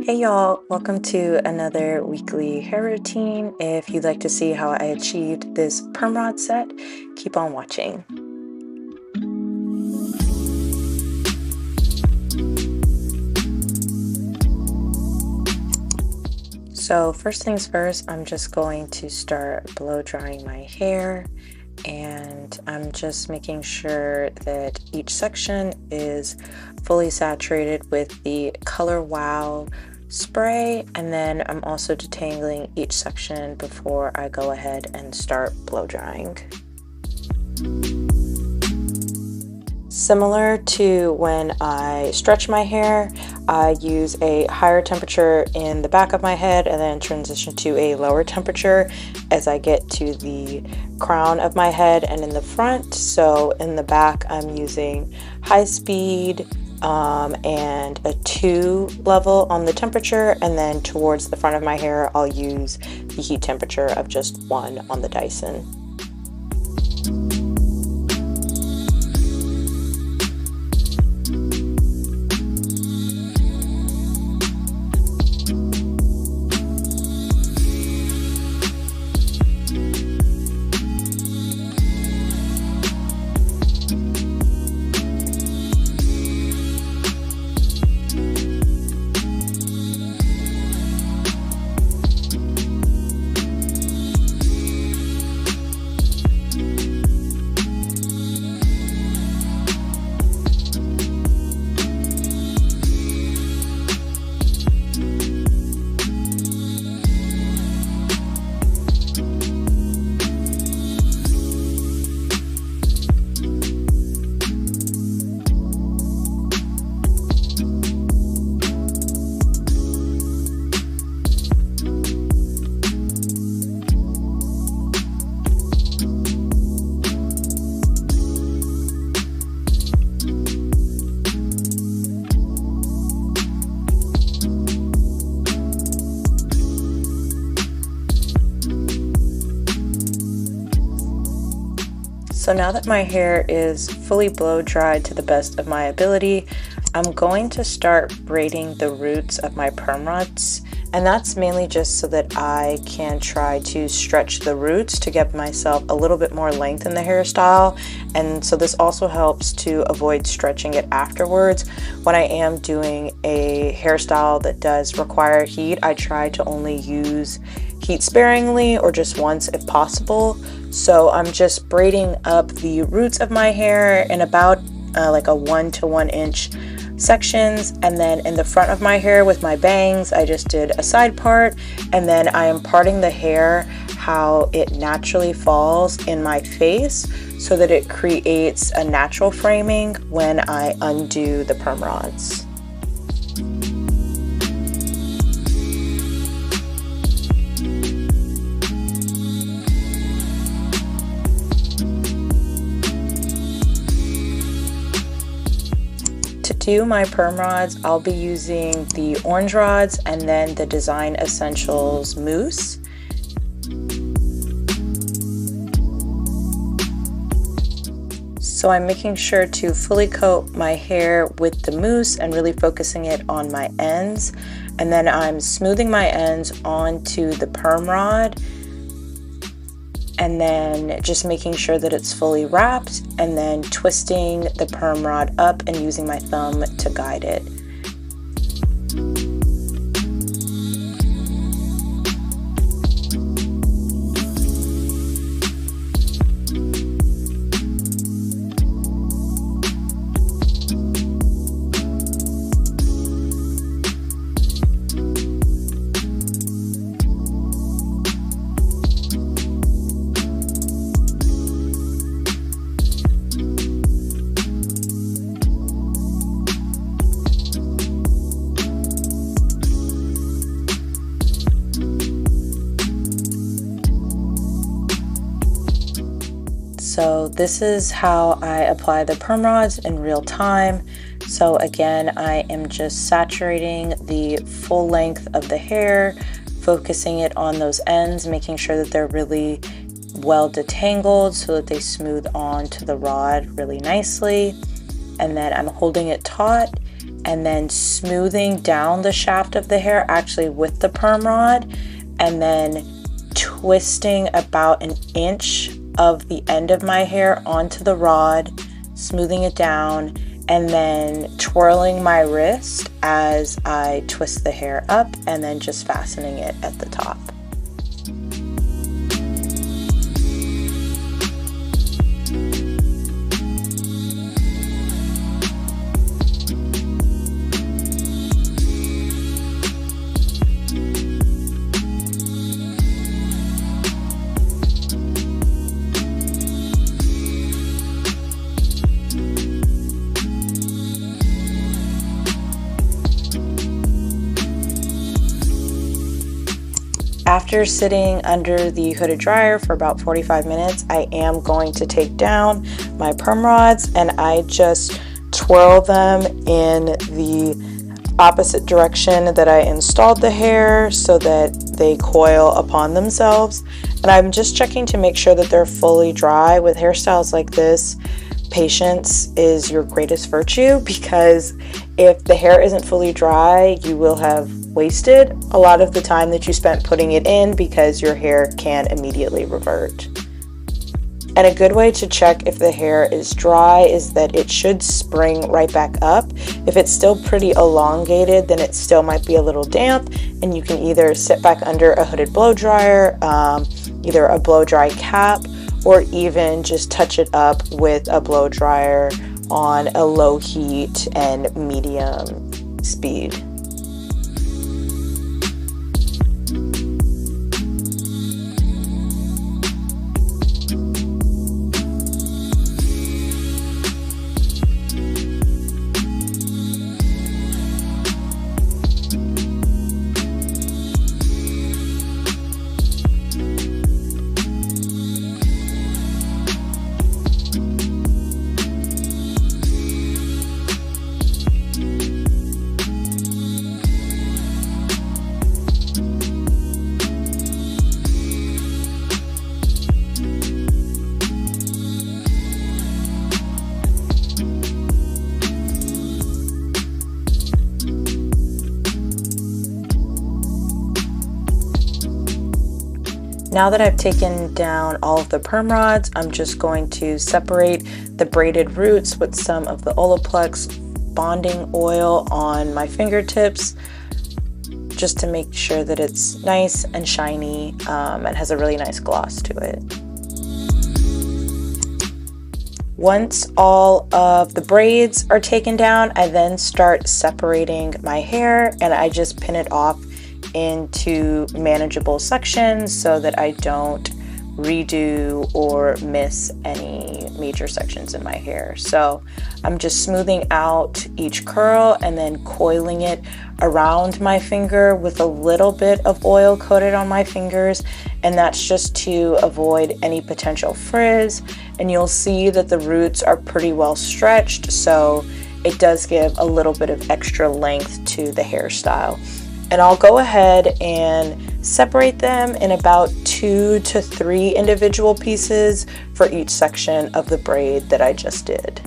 Hey y'all, welcome to another weekly hair routine. If you'd like to see how I achieved this perm rod set, keep on watching. So first things first, I'm just going to start blow drying my hair, and I'm just making sure that each section is fully saturated with the Color Wow spray, and then I'm also detangling each section before I go ahead and start blow drying. Similar to when I stretch my hair, I use a higher temperature in the back of my head and then transition to a lower temperature as I get to the crown of my head and in the front. So in the back, I'm using high speed and a 2 level on the temperature, and then towards the front of my hair, I'll use the heat temperature of just 1 on the Dyson. So now that my hair is fully blow dried to the best of my ability, I'm going to start braiding the roots of my perm rods, and that's mainly just so that I can try to stretch the roots to give myself a little bit more length in the hairstyle. And so this also helps to avoid stretching it afterwards. When I am doing a hairstyle that does require heat, I try to only use heat sparingly or just once if possible. So I'm just braiding up the roots of my hair in about like a 1 to 1 inch sections, and then in the front of my hair with my bangs I just did a side part, and then I am parting the hair how it naturally falls in my face so that it creates a natural framing when I undo the perm rods. To do my perm rods, I'll be using the orange rods and then the Design Essentials Mousse. So I'm making sure to fully coat my hair with the mousse and really focusing it on my ends. And then I'm smoothing my ends onto the perm rod, and then just making sure that it's fully wrapped, and then twisting the perm rod up and using my thumb to guide it. So this is how I apply the perm rods in real time. So again, I am just saturating the full length of the hair, focusing it on those ends, making sure that they're really well detangled so that they smooth onto the rod really nicely. And then I'm holding it taut and then smoothing down the shaft of the hair, actually with the perm rod, and then twisting about an inch of the end of my hair onto the rod, smoothing it down, and then twirling my wrist as I twist the hair up, and then just fastening it at the top. After sitting under the hooded dryer for about 45 minutes, I am going to take down my perm rods, and I just twirl them in the opposite direction that I installed the hair so that they coil upon themselves. And I'm just checking to make sure that they're fully dry. With hairstyles like this, patience is your greatest virtue, because if the hair isn't fully dry, you will have wasted a lot of the time that you spent putting it in, because your hair can immediately revert. And a good way to check if the hair is dry is that it should spring right back up. If it's still pretty elongated, then it still might be a little damp, and you can either sit back under a hooded blow dryer, either a blow dry cap, or even just touch it up with a blow dryer on a low heat and medium speed. Now that I've taken down all of the perm rods, I'm just going to separate the braided roots with some of the Olaplex bonding oil on my fingertips, just to make sure that it's nice and shiny and has a really nice gloss to it. Once all of the braids are taken down, I then start separating my hair, and I just pin it off into manageable sections so that I don't redo or miss any major sections in my hair. So I'm just smoothing out each curl and then coiling it around my finger with a little bit of oil coated on my fingers, and that's just to avoid any potential frizz. And you'll see that the roots are pretty well stretched, so it does give a little bit of extra length to the hairstyle. And I'll go ahead and separate them in about 2 to 3 individual pieces for each section of the braid that I just did.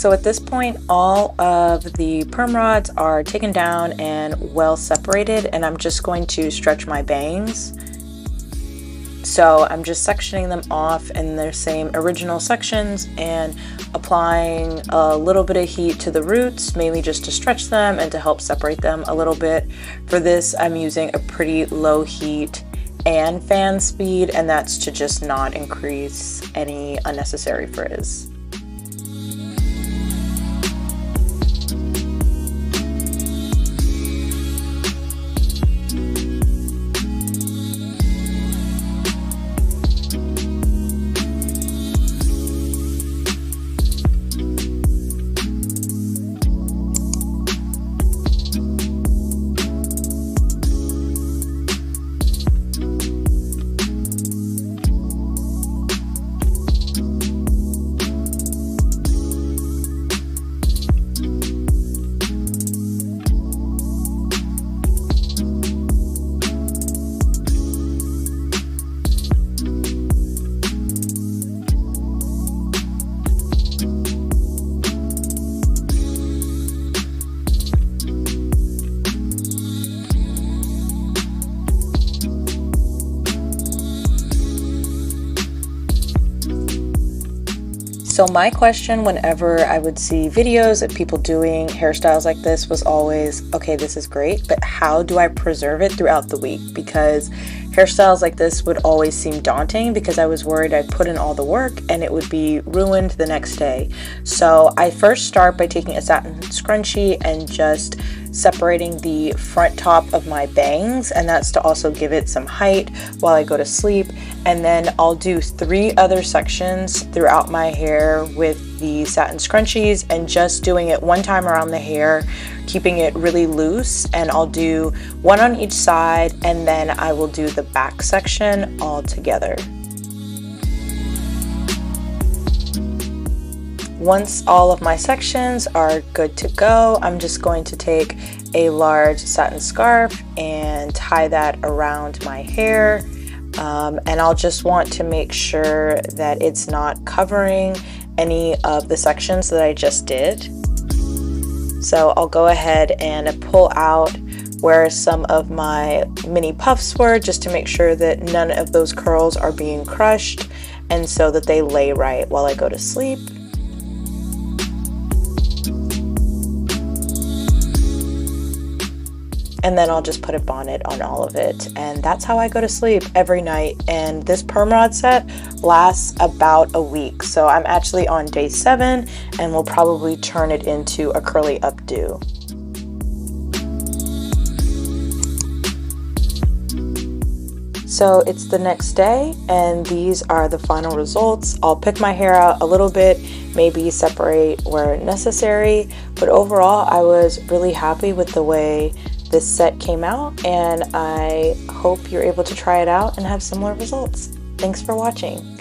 So at this point, all of the perm rods are taken down and well separated, and I'm just going to stretch my bangs. So I'm just sectioning them off in their same original sections and applying a little bit of heat to the roots, mainly just to stretch them and to help separate them a little bit. For this, I'm using a pretty low heat and fan speed, and that's to just not increase any unnecessary frizz. So my question whenever I would see videos of people doing hairstyles like this was always, okay, this is great, but how do I preserve it throughout the week? Because hairstyles like this would always seem daunting because I was worried I'd put in all the work and it would be ruined the next day. So I first start by taking a satin scrunchie and just separating the front top of my bangs, and that's to also give it some height while I go to sleep. And then I'll do 3 other sections throughout my hair with the satin scrunchies and just doing it one time around the hair, keeping it really loose, and I'll do 1 on each side, and then I will do the back section all together. Once all of my sections are good to go, I'm just going to take a large satin scarf and tie that around my hair. And I'll just want to make sure that it's not covering any of the sections that I just did. So I'll go ahead and pull out where some of my mini puffs were, just to make sure that none of those curls are being crushed, and so that they lay right while I go to sleep. And then I'll just put a bonnet on all of it, and that's how I go to sleep every night. And this perm rod set lasts about a week, so I'm actually on day 7 and we'll probably turn it into a curly updo. So it's the next day and these are the final results. I'll pick my hair out a little bit, maybe separate where necessary, but overall I was really happy with the way this set came out, and I hope you're able to try it out and have similar results. Thanks for watching.